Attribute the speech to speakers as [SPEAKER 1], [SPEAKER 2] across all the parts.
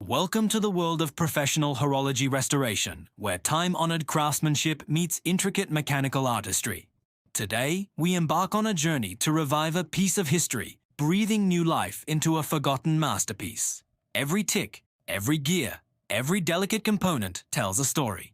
[SPEAKER 1] Welcome to the world of professional horology restoration, where time-honored craftsmanship meets intricate mechanical artistry. Today, we embark on a journey to revive a piece of history, breathing new life into a forgotten masterpiece. Every tick, every gear, every delicate component tells a story.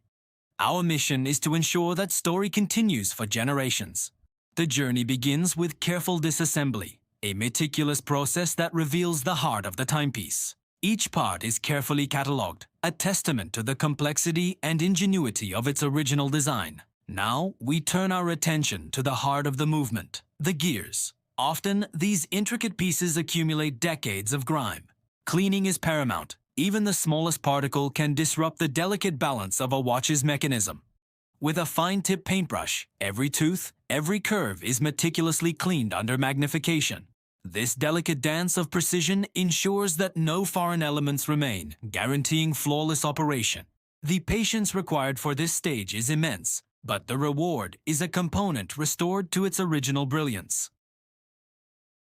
[SPEAKER 1] Our mission is to ensure that story continues for generations. The journey begins with careful disassembly, a meticulous process that reveals the heart of the timepiece. Each part is carefully catalogued, a testament to the complexity and ingenuity of its original design. Now, we turn our attention to the heart of the movement, the gears. Often, these intricate pieces accumulate decades of grime. Cleaning is paramount. Even the smallest particle can disrupt the delicate balance of a watch's mechanism. With a fine-tip paintbrush, every tooth, every curve is meticulously cleaned under magnification. This delicate dance of precision ensures that no foreign elements remain, guaranteeing flawless operation. The patience required for this stage is immense, but the reward is a component restored to its original brilliance.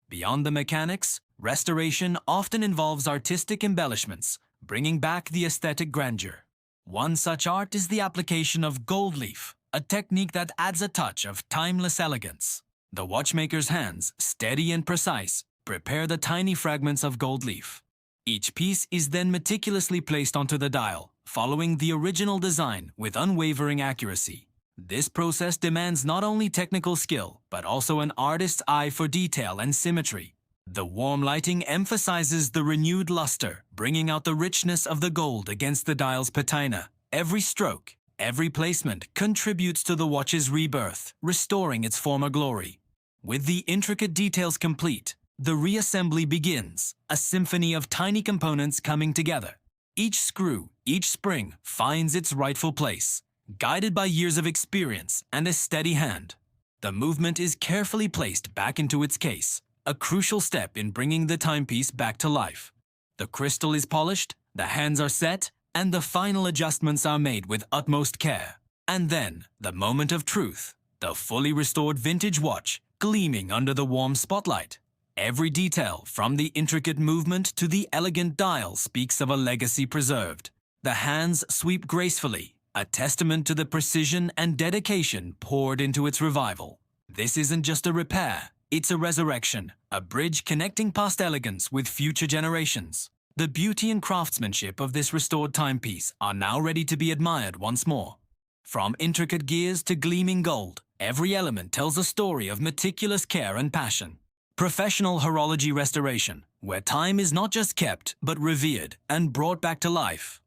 [SPEAKER 1] Beyond the mechanics, restoration often involves artistic embellishments, bringing back the aesthetic grandeur. One such art is the application of gold leaf, a technique that adds a touch of timeless elegance. The watchmaker's hands, steady and precise, prepare the tiny fragments of gold leaf. Each piece is then meticulously placed onto the dial, following the original design with unwavering accuracy. This process demands not only technical skill, but also an artist's eye for detail and symmetry. The warm lighting emphasizes the renewed luster, bringing out the richness of the gold against the dial's patina. Every stroke, every placement contributes to the watch's rebirth, restoring its former glory. With the intricate details complete, the reassembly begins, a symphony of tiny components coming together. Each screw, each spring finds its rightful place, guided by years of experience and a steady hand. The movement is carefully placed back into its case, a crucial step in bringing the timepiece back to life. The crystal is polished, the hands are set, and the final adjustments are made with utmost care. And then, the moment of truth, the fully restored vintage watch gleaming under the warm spotlight. Every detail, from the intricate movement to the elegant dial, speaks of a legacy preserved. The hands sweep gracefully, a testament to the precision and dedication poured into its revival. This isn't just a repair, it's a resurrection, a bridge connecting past elegance with future generations. The beauty and craftsmanship of this restored timepiece are now ready to be admired once more. From intricate gears to gleaming gold, every element tells a story of meticulous care and passion. Professional horology restoration, where time is not just kept, but revered and brought back to life.